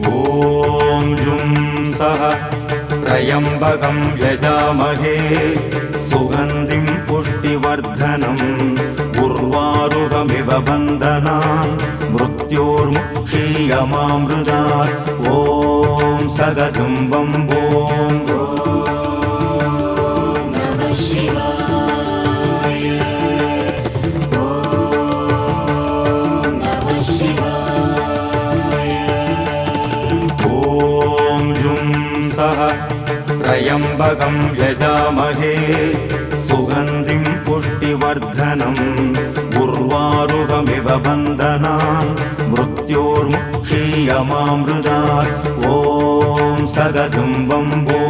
ॐ जुं सः त्र्यम्बकं यजामहे सुगन्धिं पुष्टिवर्धनम् उर्वारुकमिव बन्धनान् मृत्योर्मुक्षीयमामृतात् ॐ सदजुं वम्बो त्र्यम्बकं यजामहे सुगन्धिं पुष्टिवर्धनम् उर्वारुकमिव बन्धनान् मृत्योर्मुक्षीयमामृतात् ॐ सदजुं वम्बो